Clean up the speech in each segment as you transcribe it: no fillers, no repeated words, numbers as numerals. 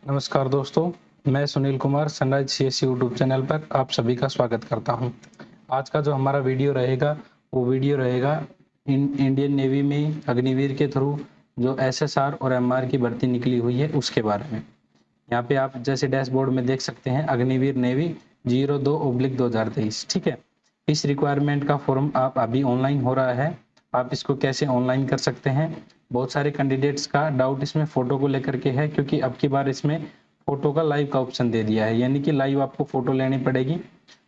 नमस्कार दोस्तों, मैं Sunil Kumar sunrise CSC YouTube channel पर आप सभी का स्वागत करता हूं। आज का जो हमारा वीडियो रहेगा वो वीडियो रहेगा इंडियन नेवी में अग्निवीर के थ्रू जो एसएसआर और एमआर की भर्ती निकली हुई है उसके बारे में। यहाँ पे आप जैसे डैशबोर्ड में देख सकते हैं अग्निवीर नेवी 02/2023, ठीक है। इस रिक्वायरमेंट का फॉर्म आप अभी ऑनलाइन हो रहा है। आप इसको कैसे ऑनलाइन कर सकते हैं। बहुत सारे कैंडिडेट्स का डाउट इसमें फोटो को लेकर के है, क्योंकि अब की बार इसमें फोटो का लाइव का ऑप्शन दे दिया है, यानी कि लाइव आपको फोटो लेनी पड़ेगी।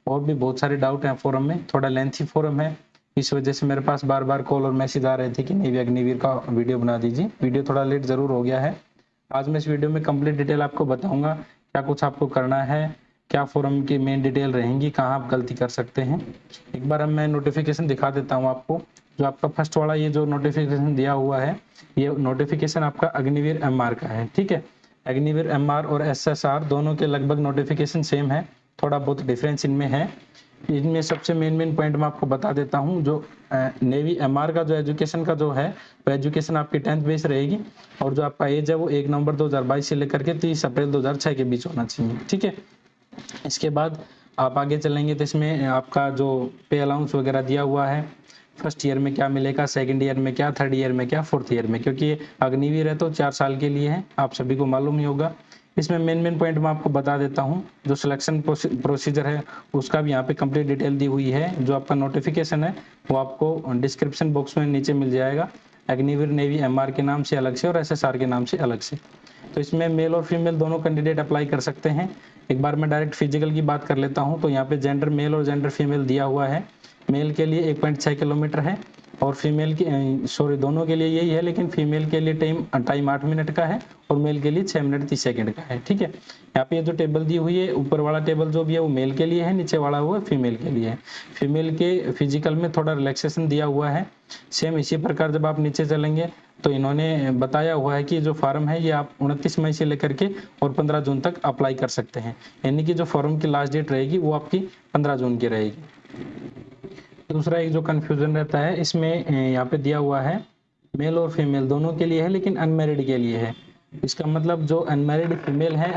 और भी बहुत सारे डाउट हैं फॉरम में, थोड़ा लेंथी फॉरम है, इस वजह से मेरे पास बार बार कॉल और मैसेज आ रहे थे कि नेवी अग्निवीर का वीडियो बना दीजिए। वीडियो थोड़ा लेट जरूर हो गया है। आज मैं इस वीडियो में कंप्लीट डिटेल आपको बताऊंगा क्या कुछ आपको करना है, क्या फॉर्म की मेन डिटेल रहेंगी, कहाँ आप गलती कर सकते हैं। एक बार मैं नोटिफिकेशन दिखा देता हूँ आपको। जो आपका फर्स्ट वाला ये जो नोटिफिकेशन दिया हुआ है, ये नोटिफिकेशन आपका अग्निवीर एमआर का है, ठीक है। अग्निवीर एमआर और एसएसआर दोनों के लगभग नोटिफिकेशन सेम है, थोड़ा बहुत डिफरेंस इनमें है। इनमें सबसे मेन पॉइंट मैं आपको बता देता हूँ। जो नेवी एमआर का जो एजुकेशन का जो है वो एजुकेशन आपकी 10th बेस रहेगी, और जो आपका एज है वो 1 नवंबर 2022 से लेकर के 30 अप्रैल 2006 के बीच होना चाहिए, ठीक है। इसके बाद आप आगे चलेंगे तो इसमें आपका जो पे अलाउंस वगैरह दिया हुआ है, फर्स्ट ईयर में क्या मिलेगा, सेकंड ईयर में क्या, थर्ड ईयर में क्या, फोर्थ ईयर में, क्योंकि ये अग्निवीर है तो 4 साल के लिए है, आप सभी को मालूम ही होगा। इसमें मेन पॉइंट मैं आपको बता देता हूँ। जो सिलेक्शन प्रोसीजर है उसका भी यहाँ पे कंप्लीट डिटेल दी हुई है। जो आपका नोटिफिकेशन है वो आपको डिस्क्रिप्शन बॉक्स में नीचे मिल जाएगा, अग्निवीर नेवी एमआर के नाम से अलग से और एसएसआर के नाम से अलग से। तो इसमें मेल और फीमेल दोनों कैंडिडेट अप्लाई कर सकते हैं। एक बार मैं डायरेक्ट फिजिकल की बात कर लेता हूं, तो यहाँ पे जेंडर मेल और जेंडर फीमेल दिया हुआ है। मेल के लिए 1.6 किलोमीटर है और फीमेल की सॉरी दोनों के लिए यही है, लेकिन फीमेल के लिए टाइम 8 मिनट का है और मेल के लिए 6 मिनट 30 सेकंड का है, ठीक है। यहाँ पे ये जो टेबल दी हुई है, ऊपर वाला टेबल जो भी है वो मेल के लिए है, नीचे वाला वो फीमेल के लिए है। फीमेल के फिजिकल में थोड़ा रिलैक्सेशन दिया हुआ है। सेम इसी प्रकार जब आप नीचे चलेंगे तो इन्होंने बताया हुआ है कि जो फॉर्म है ये आप 29 मई से लेकर के और 15 जून तक अप्लाई कर सकते हैं, यानी कि जो फॉर्म की लास्ट डेट रहेगी वो आपकी 15 जून की रहेगी। दूसरा एक जो कंफ्यूजन रहता है इसमें यहाँ पे दिया हुआ है मेल और फीमेल दोनों के लिए है, लेकिन अनमैरिड के लिए है। इसका मतलब जो अनमैरिड फीमेल है,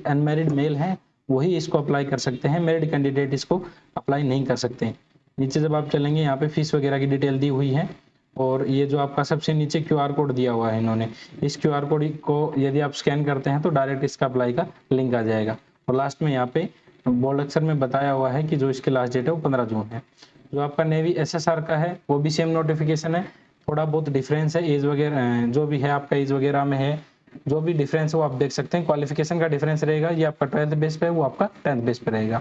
अनमैरिड मेल है, वही इसको अप्लाई कर सकते हैं। मैरिड कैंडिडेट इसको अप्लाई नहीं कर सकते। नीचे जब आप चलेंगे यहाँ पे फीस वगैरह की डिटेल दी हुई है, और ये जो आपका सबसे नीचे क्यूआर कोड दिया हुआ है इन्होंने, इस क्यूआर कोड को यदि आप स्कैन करते हैं तो डायरेक्ट इसका अप्लाई का लिंक आ जाएगा। और लास्ट में यहाँ पे बोल्ड अक्षर में बताया हुआ है कि जो इसकी लास्ट डेट है वो 15 जून है। जो आपका नेवी एसएसआर का है वो भी सेम नोटिफिकेशन है, थोड़ा बहुत डिफरेंस है, एज वगैरह जो भी है आपका एज वगैरह में है, जो भी डिफरेंस है वो आप देख सकते हैं। क्वालिफिकेशन का डिफरेंस रहेगा, ये आपका 12th बेस पे है, वो आपका 10th बेस पे रहेगा।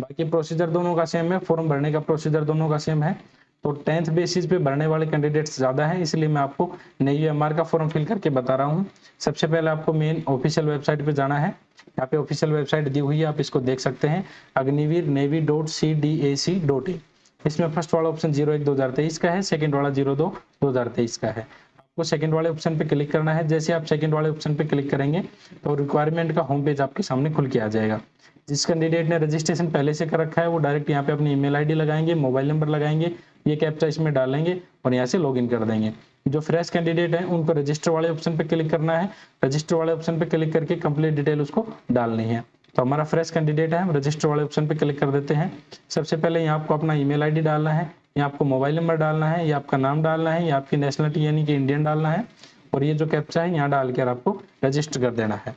बाकी प्रोसीजर दोनों का सेम है, फॉर्म भरने का प्रोसीजर दोनों का सेम है। तो 10th बेसिस पे भरने वाले कैंडिडेट्स ज्यादा हैं, इसलिए मैं आपको नेवी एमआर का फॉर्म फिल करके बता रहा हूँ। सबसे पहले आपको मेन ऑफिशियल वेबसाइट पे जाना है। यहाँ पे ऑफिशियल वेबसाइट दी हुई है, आप इसको देख सकते हैं, अग्निवीर नेवी.cdac.in। इसमें फर्स्ट वाला ऑप्शन 01/2023 का है, सेकंड वाला 02/2023 का है। आपको सेकंड वाले ऑप्शन पे क्लिक करना है। जैसे आप सेकंड वाले ऑप्शन पे क्लिक करेंगे तो रिक्वायरमेंट का होम पेज आपके सामने खुल के आ जाएगा। जिस कैंडिडेट ने रजिस्ट्रेशन पहले से कर रखा है वो डायरेक्ट यहाँ पे अपनी ईमेल आईडी लगाएंगे, मोबाइल नंबर लगाएंगे, ये कैप्चा इसमें डालेंगे और यहाँ से लॉगिन कर देंगे। जो फ्रेश कैंडिडेट है उनको रजिस्टर वाले ऑप्शन पे क्लिक करना है। रजिस्टर वाले ऑप्शन पे क्लिक करके कंप्लीट डिटेल उसको डालनी है। तो हमारा फ्रेश कैंडिडेट है, हम रजिस्टर वाले ऑप्शन पे क्लिक कर देते हैं। सबसे पहले यहाँ आपको अपना ईमेल आईडी डालना है, यहाँ आपको मोबाइल नंबर डालना है, या आपका नाम डालना है, या आपकी नेशनलिटी यानी कि इंडियन डालना है, और ये जो कैप्चा है यहाँ डाल कर आपको रजिस्टर कर देना है।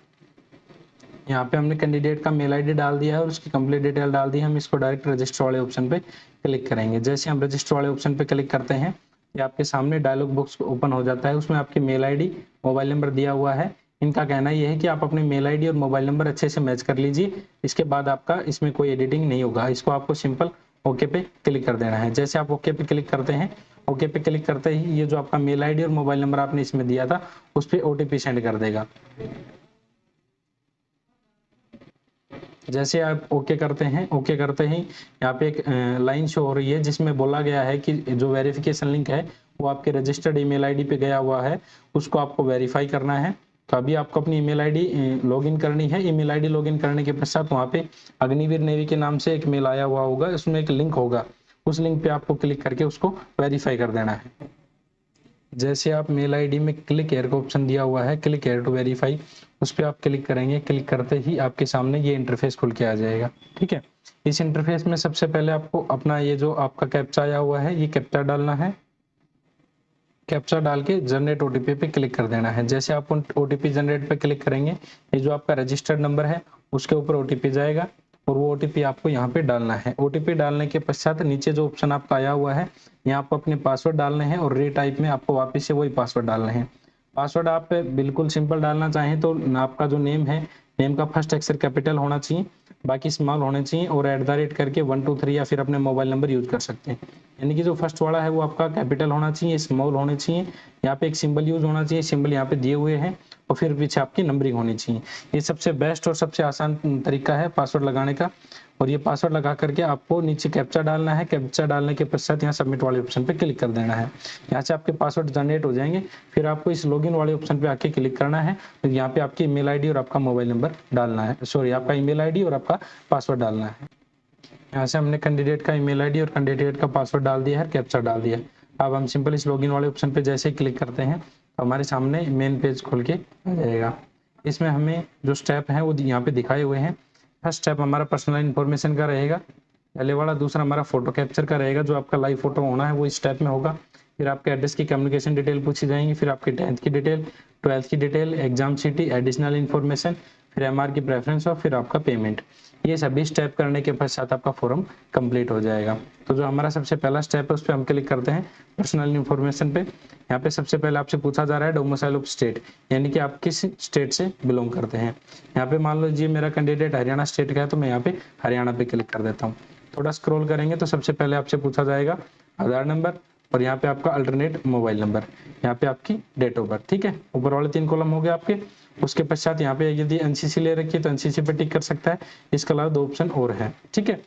यहाँ पे हमने कैंडिडेट का मेल आईडी डाल दिया है और उसकी कंप्लीट डिटेल डाल दी है। हम इसको डायरेक्ट रजिस्टर वाले ऑप्शन पे क्लिक करेंगे। जैसे हम रजिस्टर वाले ऑप्शन पे क्लिक करते हैं, ये आपके सामने डायलॉग बॉक्स ओपन हो जाता है। उसमें आपकी मेल आईडी, मोबाइल नंबर दिया हुआ है। इनका कहना यह है कि आप अपने मेल आईडी और मोबाइल नंबर अच्छे से मैच कर लीजिए, इसके बाद आपका इसमें कोई एडिटिंग नहीं होगा। इसको आपको सिंपल ओके पे क्लिक कर देना है। जैसे आप ओके पे क्लिक करते हैं, ओके पे क्लिक करते ही ये जो आपका मेल आईडी और मोबाइल नंबर आपने इसमें दिया था उस पर ओटीपी सेंड कर देगा। जैसे आप ओके करते हैं, ओके करते ही यहाँ पे एक लाइन शो हो रही है जिसमें बोला गया है कि जो वेरिफिकेशन लिंक है वो आपके रजिस्टर्ड ईमेल आईडी पे गया हुआ है, उसको आपको वेरीफाई करना है। तो अभी आपको अपनी ईमेल आईडी लॉगिन करनी है। ईमेल आईडी लॉगिन करने के पश्चात वहाँ पे अग्निवीर नेवी के नाम से एक मेल आया हुआ होगा, उसमें एक लिंक होगा, उस लिंक पे आपको क्लिक करके उसको वेरीफाई कर देना है। जैसे आप मेल आईडी में क्लिक हेयर का ऑप्शन दिया हुआ है, क्लिक हेयर टू वेरीफाई, उस पर आप क्लिक करेंगे। क्लिक करते ही आपके सामने ये इंटरफेस खुल के आ जाएगा। ठीक है, इस इंटरफेस में सबसे पहले आपको अपना ये जो आपका कैप्चा आया हुआ है ये कैप्चा डालना है। कैप्चा डाल के जनरेट ओटीपी पे क्लिक कर देना है। जैसे आप ओटीपी जनरेट पे क्लिक करेंगे, ये जो आपका रजिस्टर्ड नंबर है उसके ऊपर ओटीपी जाएगा और वो ओटीपी आपको यहाँ पे डालना है। ओटीपी डालने के पश्चात नीचे जो ऑप्शन आपका आया हुआ है, यहाँ आपको अपने पासवर्ड डालने हैं और रीटाइप में आपको वापस से वही पासवर्ड डालने हैं। पासवर्ड आप बिल्कुल सिंपल डालना चाहें तो आपका जो नेम है, नेम का फर्स्ट अक्षर कैपिटल होना चाहिए, बाकी स्मॉल होने चाहिए और @ करके 1 2 3 या फिर अपने मोबाइल नंबर यूज कर सकते हैं। यानी कि जो फर्स्ट वाला है वो आपका कैपिटल होना चाहिए, स्मॉल होने चाहिए, यहाँ पे एक सिंबल यूज होना चाहिए, सिंबल यहाँ पे दिए हुए हैं और फिर पीछे आपकी नंबरिंग होनी चाहिए। ये सबसे बेस्ट और सबसे आसान तरीका है पासवर्ड लगाने का। और ये पासवर्ड लगा करके आपको नीचे कैप्चा डालना है। कैप्चा डालने के पश्चात यहाँ सबमिट वाले ऑप्शन पे क्लिक कर देना है। यहाँ से आपके पासवर्ड जनरेट हो जाएंगे। फिर आपको इस लॉगिन वाले ऑप्शन पे आके क्लिक करना है। तो यहाँ पे आपकी ईमेल आईडी और आपका मोबाइल नंबर डालना है, सॉरी आपका ईमेल आईडी और आपका पासवर्ड डालना है। यहाँ से हमने कैंडिडेट का ईमेल आईडी और कैंडिडेट का पासवर्ड डाल दिया है, कैप्चा डाल दिया है। अब हम सिंपल इस लॉगिन वाले ऑप्शन पे जैसे ही क्लिक करते हैं तो हमारे सामने मेन पेज खुल के आ जाएगा। इसमें हमें जो स्टेप हैं वो यहाँ पे दिखाए हुए हैं। फर्स्ट स्टेप हमारा पर्सनल इन्फॉर्मेशन का रहेगा, पहले वाला। दूसरा हमारा फोटो कैप्चर का रहेगा, जो आपका लाइव फोटो होना है वो इस स्टेप में होगा। फिर आपके एड्रेस की कम्युनिकेशन डिटेल पूछी जाएंगी, फिर आपकी 10th की डिटेल, 12th की detail, exam city, additional information, फिर एमआर की प्रेफरेंस और फिर आपका पेमेंट। ये सभी स्टेप करने के पश्चात आपका फॉर्म कंप्लीट हो जाएगा। तो जो हमारा सबसे पहला स्टेप है उस पर हम क्लिक करते हैं पर्सनल इन्फॉर्मेशन पे। यहाँ पे सबसे पहले आपसे पूछा जा रहा है डोमिसाइल ऑफ स्टेट, यानी कि आप किस स्टेट से बिलोंग करते हैं। यहाँ पे मान लीजिए मेरा कैंडिडेट हरियाणा स्टेट का है तो मैं यहाँ पे हरियाणा पे क्लिक कर देता हूँ। थोड़ा स्क्रॉल करेंगे तो सबसे पहले आपसे पूछा जाएगा आधार नंबर और यहाँ पे आपका अल्टरनेट मोबाइल नंबर, यहाँ पे आपकी डेट ऑफ बर्थ। ठीक है, ऊपर वाले 3 कॉलम हो गए आपके। उसके पश्चात यहाँ पे यदि एनसीसी ले रखी है तो एनसीसी पे टिक कर सकता है। इसके अलावा 2 ऑप्शन और है। ठीक है,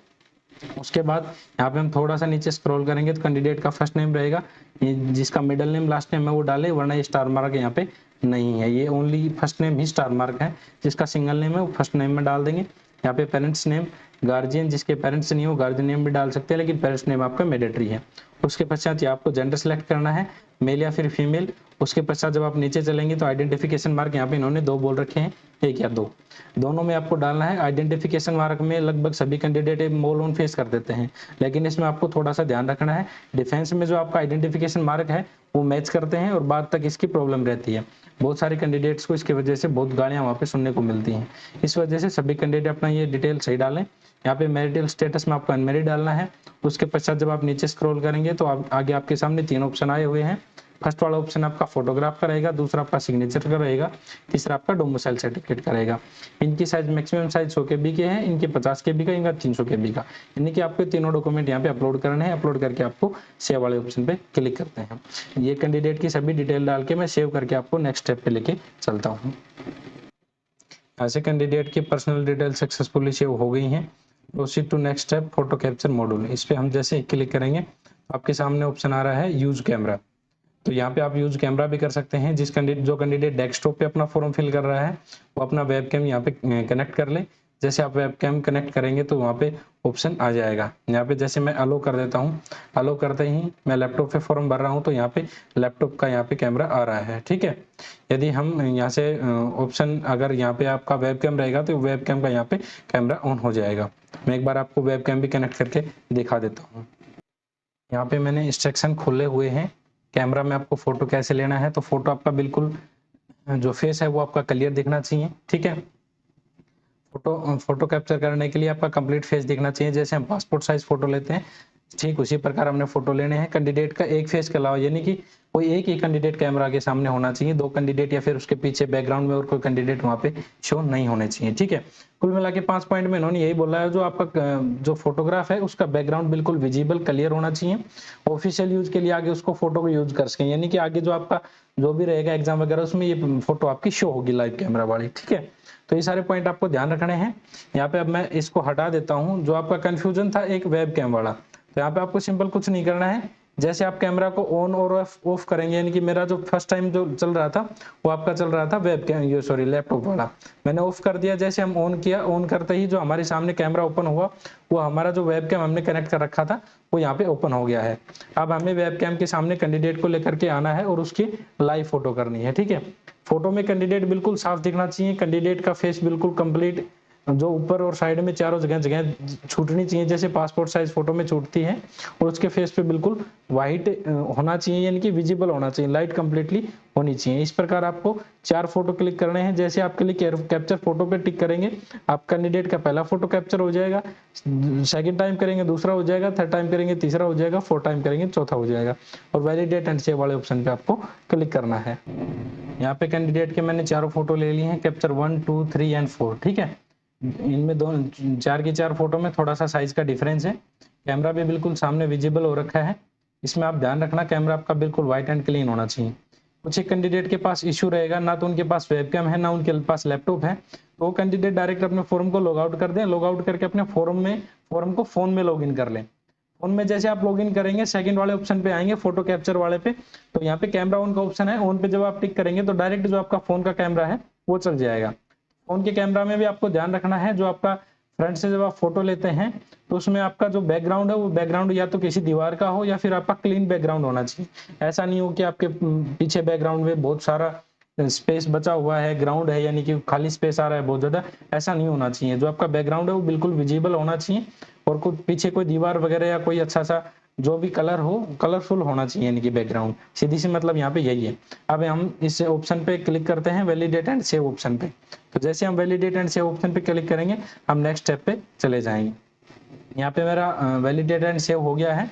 उसके बाद यहाँ पे हम थोड़ा सा नीचे स्क्रॉल करेंगे तो कैंडिडेट का फर्स्ट नेम रहेगा, ये जिसका मिडिल नेम लास्ट नेम है वो डाले, वरना ये स्टार मार्क यहाँ पे नहीं है। ये ओनली फर्स्ट नेम ही स्टार मार्क है। जिसका सिंगल नेम है वो फर्स्ट नेम में डाल देंगे। यहाँ पे पेरेंट्स नेम, गार्जियन जिसके पेरेंट्स नहीं हो गार्जियन नेम भी डाल सकते हैं, लेकिन पेरेंट्स नेम आपका मैंडेटरी है। उसके पश्चात ये आपको जेंडर सेलेक्ट करना है, मेल या फिर फीमेल। उसके पश्चात जब आप नीचे चलेंगे तो आइडेंटिफिकेशन मार्क यहाँ पे इन्होंने 2 बोल रखे हैं, 1 या 2, दोनों में आपको डालना है। आइडेंटिफिकेशन मार्क में लगभग सभी कैंडिडेट मोल ऑन फेस कर देते हैं, लेकिन इसमें आपको थोड़ा सा ध्यान रखना है। डिफेंस में जो आपका आइडेंटिफिकेशन मार्क है वो मैच करते हैं और बाद तक इसकी प्रॉब्लम रहती है। बहुत सारे कैंडिडेट्स को इसकी वजह से बहुत गालियां वहाँ पे सुनने को मिलती हैं। इस वजह से सभी कैंडिडेट अपना ये डिटेल सही डालें। यहाँ पे मैरिटल स्टेटस में आपको अनमैरिड डालना है। उसके पश्चात जब आप नीचे स्क्रॉल करेंगे तो आगे आपके सामने 3 ऑप्शन आए हुए हैं। फर्स्ट वाला ऑप्शन आपका फोटोग्राफ का रहेगा, दूसरा आपका सिग्नेचर का रहेगा, तीसरा आपका डोमिसाइल सर्टिफिकेट का रहेगा। इनकी साइज मैक्सिमम साइज 100 KB के हैं, इनके 50 KB का, इनका 300 KB का। यानी कि आपको तीनों डॉक्यूमेंट यहाँ पे अपलोड करने हैं। अपलोड करके आपको सेव वाले ऑप्शन पे क्लिक करते हैं। ये कैंडिडेट की सभी डिटेल डाल के मैं सेव करके आपको नेक्स्ट स्टेप पे लेके चलता हूँ। ऐसे कैंडिडेट की पर्सनल डिटेल सक्सेसफुली सेव हो गई हैं। Proceed to next step photo capture module. इस पे हम जैसे क्लिक करेंगे आपके सामने ऑप्शन आ रहा है यूज कैमरा। तो यहाँ पे आप यूज कैमरा भी कर सकते हैं। जो कैंडिडेट डेस्कटॉप पे अपना फॉर्म फिल कर रहा है वो अपना वेबकैम यहाँ पे कनेक्ट कर ले। जैसे आप वेबकैम कनेक्ट करेंगे तो वहाँ पे ऑप्शन आ जाएगा। यहाँ पे जैसे मैं अलो कर देता हूँ, अलो करते ही मैं लैपटॉप पे फॉर्म भर रहा हूँ तो यहाँ पे लैपटॉप का यहाँ पे कैमरा आ रहा है। ठीक है, यदि हम यहाँ से ऑप्शन अगर यहाँ पे आपका वेबकैम रहेगा तो वेबकैम का यहाँ पे कैमरा ऑन हो जाएगा। मैं एक बार आपको वेबकैम भी कनेक्ट करके दिखा देता हूँ। यहाँ पे मैंने इंस्ट्रक्शन खोले हुए हैं। कैमरा में आपको फोटो कैसे लेना है, तो फोटो आपका बिल्कुल जो फेस है वो आपका क्लियर दिखना चाहिए। ठीक है, फोटो कैप्चर करने के लिए आपका कंप्लीट फेस दिखना चाहिए। जैसे हम पासपोर्ट साइज फोटो लेते हैं ठीक उसी प्रकार हमने फोटो लेने हैं। कैंडिडेट का एक फेस के अलावा, यानी कि कोई एक ही कैंडिडेट कैमरा के सामने होना चाहिए। 2 कैंडिडेट या फिर उसके पीछे बैकग्राउंड में और कोई कैंडिडेट वहां पे शो नहीं होने चाहिए। ठीक है, कुल मिला के 5 पॉइंट में इन्होंने यही बोला है, जो आपका जो फोटोग्राफ है उसका बैकग्राउंड बिल्कुल विजिबल क्लियर होना चाहिए। ऑफिशियल यूज के लिए आगे उसको फोटो को यूज कर सकें, यानी कि आगे जो आपका जो भी रहेगा एग्जाम वगैरह उसमें ये फोटो आपकी शो होगी लाइव कैमरा वाली। ठीक है, तो ये सारे पॉइंट आपको ध्यान रखने हैं। यहाँ पे अब मैं इसको हटा देता हूँ। जो आपका कंफ्यूजन था एक वेब कैम वाला, तो यहाँ पे आपको सिंपल कुछ नहीं करना है। जैसे आप कैमरा को ऑन और ऑफ करेंगे, यानी कि मेरा जो फर्स्ट टाइम जो चल रहा था वो आपका चल रहा था वेब कैम, ये सॉरी लैपटॉप वाला, मैंने ऑफ कर दिया। जैसे हम ऑन किया, ऑन करते ही जो हमारे सामने कैमरा ओपन हुआ, वो हमारा जो वेब कैम हमने कनेक्ट कर रखा था वो यहाँ पे ओपन हो गया है। अब हमें वेब कैम के सामने कैंडिडेट को लेकर के आना है और उसकी लाइव फोटो करनी है। ठीक है, फोटो में कैंडिडेट बिल्कुल साफ दिखना चाहिए, कैंडिडेट का फेस बिल्कुल कंप्लीट, जो ऊपर और साइड में चारों जगह जगह छूटनी चाहिए, जैसे पासपोर्ट साइज फोटो में छूटती है, और उसके फेस पे बिल्कुल व्हाइट होना चाहिए, यानी कि विजिबल होना चाहिए, लाइट कंप्लीटली होनी चाहिए। इस प्रकार आपको 4 फोटो क्लिक करने हैं। जैसे आप क्लिक कैप्चर फोटो पे टिक करेंगे, आप कैंडिडेट का पहला फोटो कैप्चर हो जाएगा, सेकंड टाइम करेंगे दूसरा हो जाएगा, थर्ड टाइम करेंगे तीसरा हो जाएगा, फोर्थ टाइम करेंगे चौथा हो जाएगा, और वैलिडेट एंड सेव वाले ऑप्शन पे आपको क्लिक करना है। यहाँ पे कैंडिडेट के मैंने चारों फोटो ले लिए हैं, कैप्चर 1, 2, 3 एंड 4। ठीक है, इनमें दोनों 4 की 4 फोटो में थोड़ा सा साइज का डिफरेंस है। कैमरा भी बिल्कुल सामने विजिबल हो रखा है। इसमें आप ध्यान रखना कैमरा आपका बिल्कुल व्हाइट एंड क्लीन होना चाहिए। कुछ एक कैंडिडेट के पास इशू रहेगा, ना तो उनके पास वेबकैम है ना उनके पास लैपटॉप है, तो वो कैंडिडेट डायरेक्ट अपने फॉर्म को लॉग आउट कर दें, लॉग आउट करके अपने फॉर्म को फोन में लॉगिन कर लें। फोन में जैसे आप लॉगिन करेंगे, सेकंड वाले ऑप्शन पे आएंगे फोटो कैप्चर वाले पे, तो यहाँ पे कैमरा ऑन का ऑप्शन है, ऑन पे जब आप टिक करेंगे तो डायरेक्ट जो आपका फोन का कैमरा है वो चल जाएगा। फोन के कैमरा में भी आपको ध्यान रखना है, जो आपका फ्रंट से जब आप फोटो लेते हैं तो उसमें आपका जो बैकग्राउंड है वो बैकग्राउंड या तो किसी दीवार का हो या फिर आपका क्लीन बैकग्राउंड होना चाहिए। ऐसा नहीं हो कि आपके पीछे बैकग्राउंड में बहुत सारा स्पेस बचा हुआ है, ग्राउंड है, यानी कि खाली स्पेस आ रहा है बहुत ज्यादा, ऐसा नहीं होना चाहिए। जो आपका बैकग्राउंड है वो बिल्कुल विजिबल होना चाहिए, और कोई पीछे कोई दीवार वगैरह या कोई अच्छा सा जो भी कलर हो, कलरफुल होना चाहिए, यानी कि बैकग्राउंड। सीधी सी मतलब यहाँ पे यही है। अब हम इस ऑप्शन पे क्लिक करते हैं, वैलिडेट एंड सेव ऑप्शन पे। तो जैसे हम वैलिडेट एंड सेव ऑप्शन पे क्लिक करेंगे, हम नेक्स्ट स्टेप पे चले जाएंगे। यहाँ पे मेरा वैलिडेट एंड सेव हो गया है,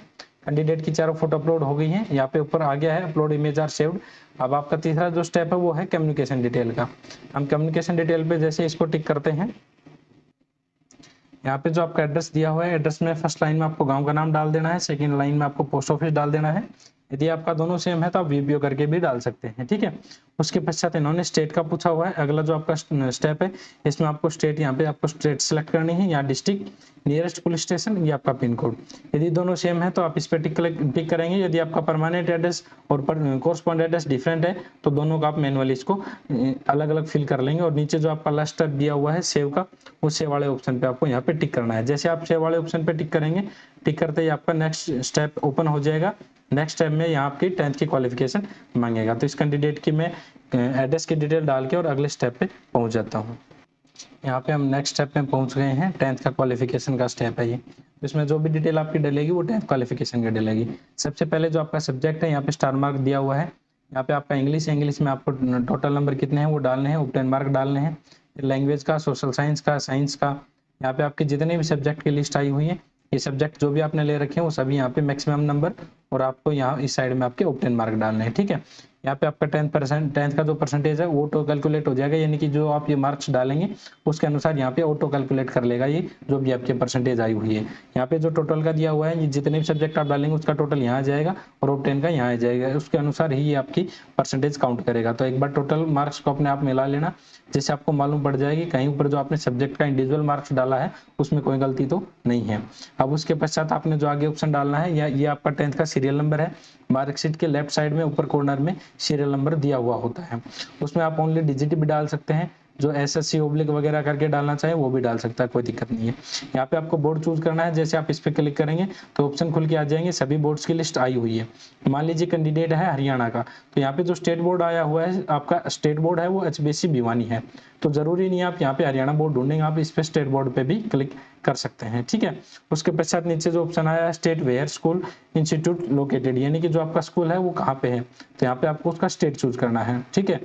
कैंडिडेट की चारों फोटो अपलोड हो गई है, यहाँ पे ऊपर आ गया है अपलोड इमेज आर सेव्ड। अब आपका तीसरा जो स्टेप है वो है कम्युनिकेशन डिटेल का। हम कम्युनिकेशन डिटेल पे जैसे इसको टिक करते हैं, यहाँ पे जो आपका एड्रेस दिया हुआ है, एड्रेस में फर्स्ट लाइन में आपको गांव का नाम डाल देना है, सेकंड लाइन में आपको पोस्ट ऑफिस डाल देना है। यदि आपका दोनों सेम है तो आप वीपीओ करके भी डाल सकते हैं। ठीक है, उसके पश्चात इन्होंने स्टेट का पूछा हुआ है। अगला जो आपका स्टेप है, इसमें आपको स्टेट, यहाँ पे आपको स्टेट सेलेक्ट करनी है, यहाँ डिस्ट्रिक्ट, नियरेस्ट पुलिस स्टेशन, ये आपका पिन कोड। यदि दोनों सेम है तो आप इस पे टिक करेंगे। यदि आपका परमानेंट एड्रेस और कोरस्पॉन्ड एड्रेस डिफरेंट है तो दोनों का आप मैनुअली इसको अलग अलग फिल कर लेंगे। और नीचे जो आपका लास्ट स्टेप दिया हुआ है सेव का, उस सेव वाले ऑप्शन पे आपको यहाँ पे टिक करना है। जैसे आप सेव वाले ऑप्शन पे टिक करेंगे, टिक करते ही आपका नेक्स्ट स्टेप ओपन हो जाएगा। नेक्स्ट स्टेप में यहाँ आपकी 10th की क्वालिफिकेशन मांगेगा। तो इस कैंडिडेट की मैं एड्रेस की डिटेल डाल के और अगले स्टेप पे पहुंच जाता हूँ। यहाँ पे हम नेक्स्ट स्टेप में पहुंच गए हैं, 10th का क्वालिफिकेशन का स्टेप है ये। इसमें जो भी डिटेल आपकी डलेगी वो 10th क्वालिफिकेशन की डलेगी। सबसे पहले जो आपका सब्जेक्ट है, यहाँ पे स्टार मार्क दिया हुआ है। यहाँ पे आपका इंग्लिश है, इंग्लिश में आपको टोटल नंबर कितने हैं वो डालने हैं, ऑब्टेन मार्क डालने हैं। लैंग्वेज का, सोशल साइंस का, साइंस का, यहाँ पे आपके जितने भी सब्जेक्ट की लिस्ट आई हुई है, ये सब्जेक्ट जो भी आपने ले रखे हैं वो सभी यहाँ पे मैक्सिमम नंबर, और आपको यहाँ इस साइड में आपके ऑब्टेन मार्क डालने हैं। ठीक है, यहाँ पे आपका 10% का जो परसेंटेज है वो ऑटो कैलकुलेट हो जाएगा, यानी कि जो आप ये मार्क्स डालेंगे उसके अनुसार यहाँ पे ऑटो कैलकुलेट कर लेगा ये जो भी आपके परसेंटेज आई हुई है। यहाँ पे जो टोटल का दिया हुआ है, ये जितने भी सब्जेक्ट आप डालेंगे उसका टोटल यहाँ आ जाएगा और ऑब्टेन का यहाँ आ जाएगा, उसके अनुसार ही ये आपकी परसेंटेज काउंट करेगा। तो एक बार टोटल मार्क्स को अपने आप मिला लेना, जैसे आपको मालूम पड़ जाएगी कहीं ऊपर जो आपने सब्जेक्ट का इंडिविजुअल मार्क्स डाला है उसमें कोई गलती तो नहीं है। अब उसके पश्चात आपने जो आगे ऑप्शन डालना है, ये आपका 10th का सीरियल नंबर है। मार्कशीट के लेफ्ट साइड में ऊपर कॉर्नर में सीरियल नंबर दिया हुआ होता है, उसमें आप ओनली डिजिट भी डाल सकते हैं। जो एसएससी ओब्लिक वगैरह करके डालना चाहे वो भी डाल सकता है, कोई दिक्कत नहीं है। यहाँ पे आपको बोर्ड चूज करना है। जैसे आप इस पे क्लिक करेंगे तो ऑप्शन खुल के आ जाएंगे, सभी बोर्ड्स की लिस्ट आई हुई है। मान लीजिए कैंडिडेट है हरियाणा का, तो यहाँ पे जो स्टेट बोर्ड आया हुआ है, आपका स्टेट बोर्ड है वो एचबीएससी भिवानी है, तो जरूरी नहीं है आप यहाँ पे हरियाणा बोर्ड ढूंढेंगे, आप इस पे स्टेट बोर्ड पे भी क्लिक कर सकते हैं। ठीक है, उसके पश्चात नीचे जो ऑप्शन आया है state where school institute located, यानी कि जो आपका स्कूल है वो कहाँ पे है, तो यहाँ पे आपको उसका स्टेट चूज करना है। ठीक है,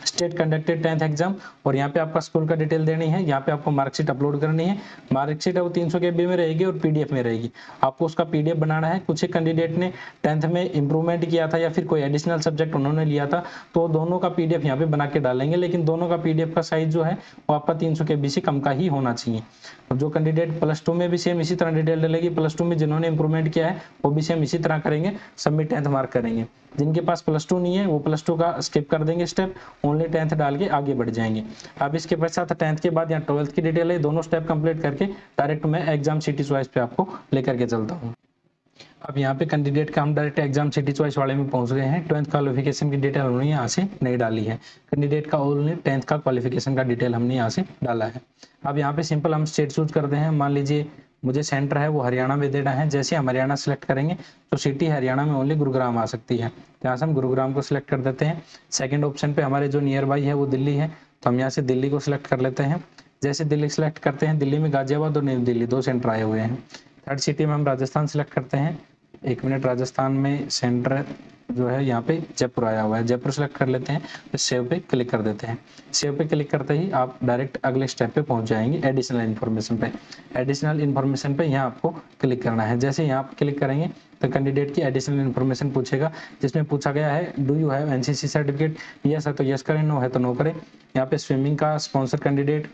स्टेट कंडक्टेड 10th एग्जाम, और यहाँ पे आपका स्कूल का डिटेल देनी है। यहाँ पे आपको मार्कशीट अपलोड करनी है। मार्कशीट है वो 300 KB में रहेगी और पीडीएफ में रहेगी, आपको उसका पीडीएफ बनाना है। कुछ एक कैंडिडेट ने 10th में इंप्रूवमेंट किया था या फिर कोई एडिशनल सब्जेक्ट उन्होंने लिया था, तो दोनों का पीडीएफ यहाँ पे बना के डालेंगे, लेकिन दोनों का पीडीएफ का साइज जो है वो आपका 300 KB से कम का ही होना चाहिए। जो कैंडिडेट प्लस 2 में भी सेम इसी तरह डिटेल डलेगी, प्लस 2 में जिन्होंने इंप्रूवमेंट किया है वो भी सेम इसी तरह करेंगे, सबमिट 10th मार्क करेंगे। जिनके पास +2 नहीं है वो +2 का स्किप कर देंगे स्टेप, ओनली 10th डाल के आगे बढ़ जाएंगे। अब इसके पश्चात 10th के बाद यहाँ 12th की डिटेल है, दोनों स्टेप कंप्लीट करके डायरेक्ट मैं एग्जाम सिटी चॉइस पे आपको लेकर के चलता हूँ। अब यहाँ पे कैंडिडेट का हम डायरेक्ट एग्जाम सिटी चॉइस वाले में पहुंच गए हैं। 12th क्वालिफिकेशन की डिटेल हमने यहाँ से नहीं डाली है। कैंडिडेट का ओनली 10th का क्वालिफिकेशन का डिटेल हमने यहाँ से डाला है। अब यहाँ पे सिंपल हम स्टेट चूज करते हैं। मान लीजिए मुझे सेंटर है वो हरियाणा में देना है। जैसे हम हरियाणा सेलेक्ट करेंगे तो सिटी हरियाणा में ओनली गुरुग्राम आ सकती है, यहाँ से हम गुरुग्राम को सिलेक्ट कर देते हैं। सेकंड ऑप्शन पे हमारे जो नियर बाई है वो दिल्ली है, तो हम यहाँ से दिल्ली को सिलेक्ट कर लेते हैं। जैसे दिल्ली सेलेक्ट करते हैं, दिल्ली में गाजियाबाद और न्यू दिल्ली 2 सेंटर आए हुए हैं। थर्ड सिटी में हम राजस्थान सेलेक्ट करते हैं। 1 मिनट, राजस्थान में सेंटर जो है यहाँ पे जयपुर आया हुआ है, जयपुर सेलेक्ट कर लेते हैं, तो सेव पे क्लिक कर देते हैं। सेव पे क्लिक करते ही आप डायरेक्ट अगले स्टेप पे पहुंच जाएंगे, एडिशनल इन्फॉर्मेशन पे। एडिशनल इन्फॉर्मेशन पे यहाँ आपको क्लिक करना है। जैसे यहाँ आप क्लिक करेंगे तो कैंडिडेट की एडिशनल इन्फॉर्मेशन पूछेगा, जिसमें पूछा गया है do you have NCC certificate. Yes है तो यस करें, नो है तो नो करें। यहाँ पे स्विमिंग का स्पॉन्सर कैंडिडेट,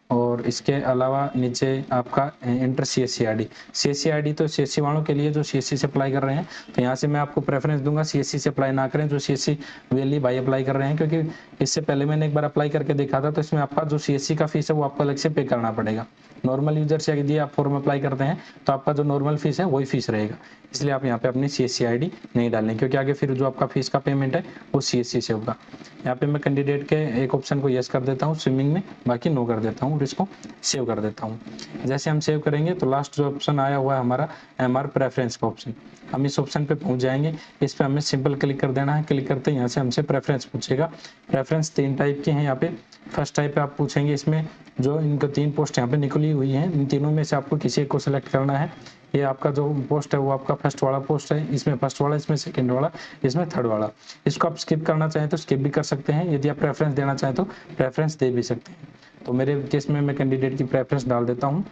और इसके अलावा नीचे आपका inter CSC ID। CSC ID तो CSC वालों के लिए जो CSC से अप्लाई कर रहे हैं, तो यहाँ से मैं आपको प्रेफरेंस दूंगा CSC से अप्लाई ना करें जो CSC वेली भाई अप्लाई कर रहे हैं, क्योंकि इससे पहले मैंने एक बार अप्लाई करके देखा था, तो इसमें आपका जो CSC का फीस है वो आपको अलग से पे करना पड़ेगा। नॉर्मल यूजर से यदि आप फॉर्म अप्लाई करते हैं तो आपका जो नॉर्मल फीस है वही फीस रहेगा, इसलिए आप यहाँ पे अपनी CSC ID नहीं डालें, क्योंकि आगे फिर जो आपका फीस का पेमेंट है वो CSC से होगा। यहाँ पे मैं कैंडिडेट के एक ऑप्शन को यस कर देता हूँ स्विमिंग में, बाकी नो कर देता हूँ और इसको सेव कर देता हूँ। जैसे हम सेव करेंगे तो लास्ट जो ऑप्शन आया हुआ है हमारा MR प्रेफरेंस का ऑप्शन, हम इस ऑप्शन पे पहुंच जाएंगे। इस पे हमें सिंपल क्लिक कर देना है। क्लिक करते हैं यहाँ से हमसे प्रेफरेंस पूछेगा। प्रेफरेंस 3 टाइप के हैं यहाँ पे। फर्स्ट टाइप पे आप पूछेंगे, इसमें जो इनको 3 पोस्ट यहाँ पे निकली हुई हैं, इन तीनों में से आपको किसी एक को सिलेक्ट करना है। ये आपका जो पोस्ट है वो आपका फर्स्ट वाला पोस्ट है, इसमें फर्स्ट वाला, इसमें सेकंड वाला, इसमें थर्ड वाला। इसको आप स्किप करना चाहें तो स्किप भी कर सकते हैं, यदि आप प्रेफरेंस देना चाहें तो प्रेफरेंस दे भी सकते हैं। तो मेरे केस में मैं कैंडिडेट की प्रेफरेंस डाल देता हूँ,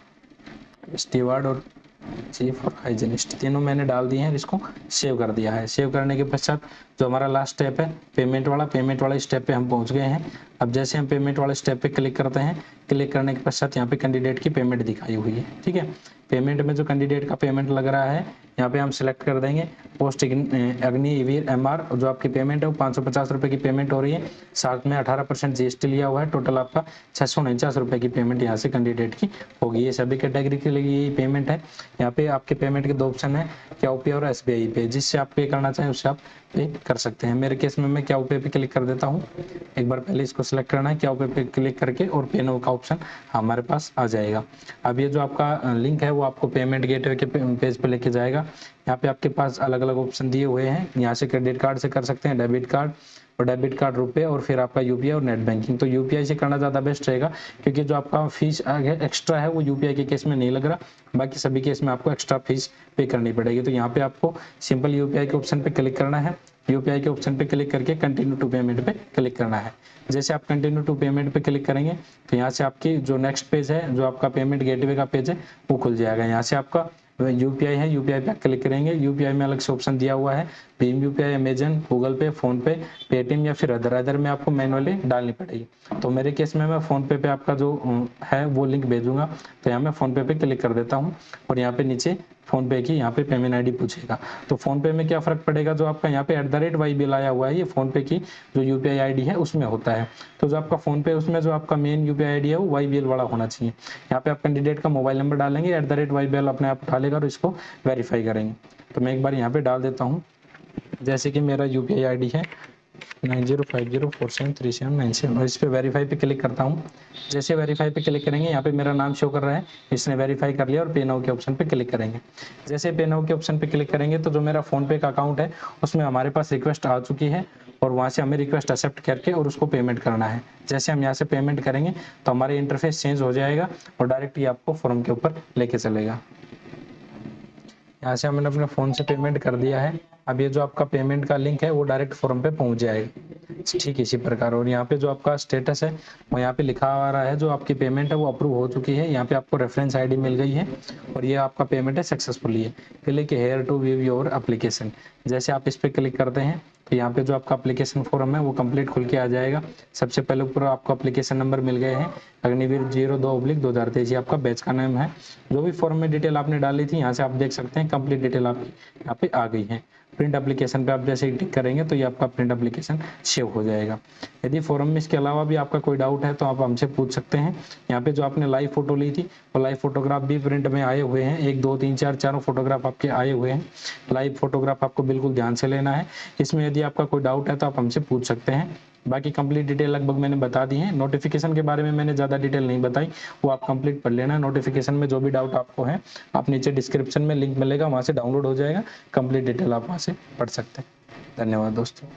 स्टीवार्ड और चीफ और हाइजीनिस्ट, तीनों मैंने डाल दिए हैं। इसको सेव कर दिया है। सेव करने के पश्चात जो हमारा लास्ट स्टेप है पेमेंट वाला स्टेप पे हम पहुंच गए हैं। अब जैसे हम पेमेंट वाले स्टेप पे क्लिक करते हैं, क्लिक करने के पश्चात यहाँ पे कैंडिडेट की पेमेंट दिखाई हुई है। ठीक है, पेमेंट में जो कैंडिडेट का पेमेंट लग रहा है यहाँ पे हम सिलेक्ट कर देंगे पोस्ट अग्निवीर MR, जो आपकी पेमेंट है वो 550 रुपये की पेमेंट हो रही है, साथ में 18% GST लिया हुआ है। टोटल आपका 649 रुपये की पेमेंट यहाँ से कैंडिडेट की होगी। ये सभी कैटेगरी के लिए यही पेमेंट है। यहाँ पे आपके पेमेंट के 2 ऑप्शन है, क्या पे और SBI पे, जिससे आप पे करना चाहें उससे आप पे कर सकते हैं। मेरे केस में मैं क्या पे क्लिक कर देता हूँ। एक बार पहले इसको सिलेक्ट करना है, क्या पे क्लिक करके, और पे नाउ का ऑप्शन हमारे पास आ जाएगा। अब ये जो आपका लिंक है वो आपको पेमेंट गेटवे के पेज पे लेके जाएगा। यहाँ पे आपके पास अलग अलग ऑप्शन दिए हुए हैं, यहाँ से क्रेडिट कार्ड से कर सकते हैं, डेबिट कार्ड और डेबिट कार्ड रुपए, और फिर आपका UPI और नेट बैंकिंग। तो UPI से करना ज़्यादा बेस्ट रहेगा, क्योंकि जो आपका फीस एक्स्ट्रा है वो UPI के केस में नहीं लग रहा, बाकी सभी केस में आपको एक्स्ट्रा फीस पे करनी पड़ेगी। तो यहाँ पे आपको सिंपल UPI के ऑप्शन पे क्लिक करना है। UPI के ऑप्शन पे क्लिक करके कंटिन्यू टू पेमेंट पे क्लिक करना है। जैसे आप कंटिन्यू टू पेमेंट पे क्लिक करेंगे तो यहाँ से आपकी जो नेक्स्ट पेज है, जो आपका पेमेंट गेटवे का पेज है वो खुल जाएगा। यहाँ से आपका UPI है, UPI पे क्लिक करेंगे। UPI में अलग से ऑप्शन दिया हुआ है, भीम UPI, अमेजन, गूगल पे, फोन पे, पेटीएम या फिर अदर में आपको मैनुअली डालनी पड़ेगी। तो मेरे केस में मैं फोन पे आपका जो है वो लिंक भेजूंगा, तो यहाँ मैं फोन पे क्लिक कर देता हूँ और यहाँ पे नीचे फोन पे की यहाँ पे पेमेंट ID पूछेगा। तो फोन पे में क्या फर्क पड़ेगा, जो आपका यहाँ पे @YBL आया हुआ है, ये फोन पे की जो UPI ID है उसमें होता है। तो जो आपका फोन पे उसमें जो आपका मेन UPI ID है वो YBL वाला होना चाहिए। यहाँ पे आप कैंडिडेट का मोबाइल नंबर डालेंगे, @YBL अपने आप डालेगा और इसको वेरीफाई करेंगे। तो मैं एक बार यहाँ पे डाल देता हूँ, जैसे कि मेरा UPI ID है 9050473797 और इस पे वेरीफाई पे क्लिक करता हूँ। जैसे वेरीफाई पे क्लिक करेंगे, यहाँ पे मेरा नाम शो कर रहा है, इसने वेरीफाई कर लिया, और पे नाउ के ऑप्शन पे क्लिक करेंगे। जैसे पे नाउ के ऑप्शन पे क्लिक करेंगे तो जो मेरा फोन पे का अकाउंट है उसमें हमारे पास रिक्वेस्ट आ चुकी है, और वहाँ से हमें रिक्वेस्ट एक्सेप्ट करके और उसको पेमेंट करना है। जैसे हम यहाँ से पेमेंट करेंगे तो हमारे इंटरफेस चेंज हो जाएगा और डायरेक्ट ये आपको फॉर्म के ऊपर लेके चलेगा। यहाँ से हमने अपने फ़ोन से पेमेंट कर दिया है। अब ये जो आपका पेमेंट का लिंक है वो डायरेक्ट फॉर्म पे पहुँच जाएगा, ठीक इसी प्रकार। और यहाँ पे जो आपका स्टेटस है वो यहाँ पे लिखा आ रहा है, जो आपकी पेमेंट है वो अप्रूव हो चुकी है। यहाँ पे आपको रेफरेंस ID मिल गई है और ये आपका पेमेंट है सक्सेसफुली है। Click here to view your application, जैसे आप इस पर क्लिक करते हैं तो यहाँ पे जो आपका एप्लीकेशन फॉर्म है वो कंप्लीट खुल के आ जाएगा। सबसे पहले ऊपर आपको एप्लीकेशन नंबर मिल गए हैं, अग्निवीर 02/2023, आपका बैच का नाम है। जो भी फॉर्म में डिटेल आपने डाली थी यहाँ से आप देख सकते हैं कंप्लीट डिटेल आपकी यहाँ पे आ गई है। प्रिंट एप्लीकेशन पे आप जैसे ही टिक करेंगे तो ये आपका प्रिंट एप्लीकेशन सेव हो जाएगा। यदि फोरम में इसके अलावा भी आपका कोई डाउट है तो आप हमसे पूछ सकते हैं। यहाँ पे जो आपने लाइव फोटो ली थी वो लाइव फोटोग्राफ भी प्रिंट में आए हुए हैं, 1 2 3 4 चारों फोटोग्राफ आपके आए हुए हैं। लाइव फोटोग्राफ आपको बिल्कुल ध्यान से लेना है। इसमें यदि आपका कोई डाउट है तो आप हमसे पूछ सकते हैं। बाकी कंप्लीट डिटेल लगभग मैंने बता दी है। नोटिफिकेशन के बारे में मैंने ज़्यादा डिटेल नहीं बताई, वो आप कंप्लीट पढ़ लेना। नोटिफिकेशन में जो भी डाउट आपको है आप नीचे डिस्क्रिप्शन में लिंक मिलेगा, वहाँ से डाउनलोड हो जाएगा, कंप्लीट डिटेल आप वहाँ से पढ़ सकते हैं। धन्यवाद दोस्तों।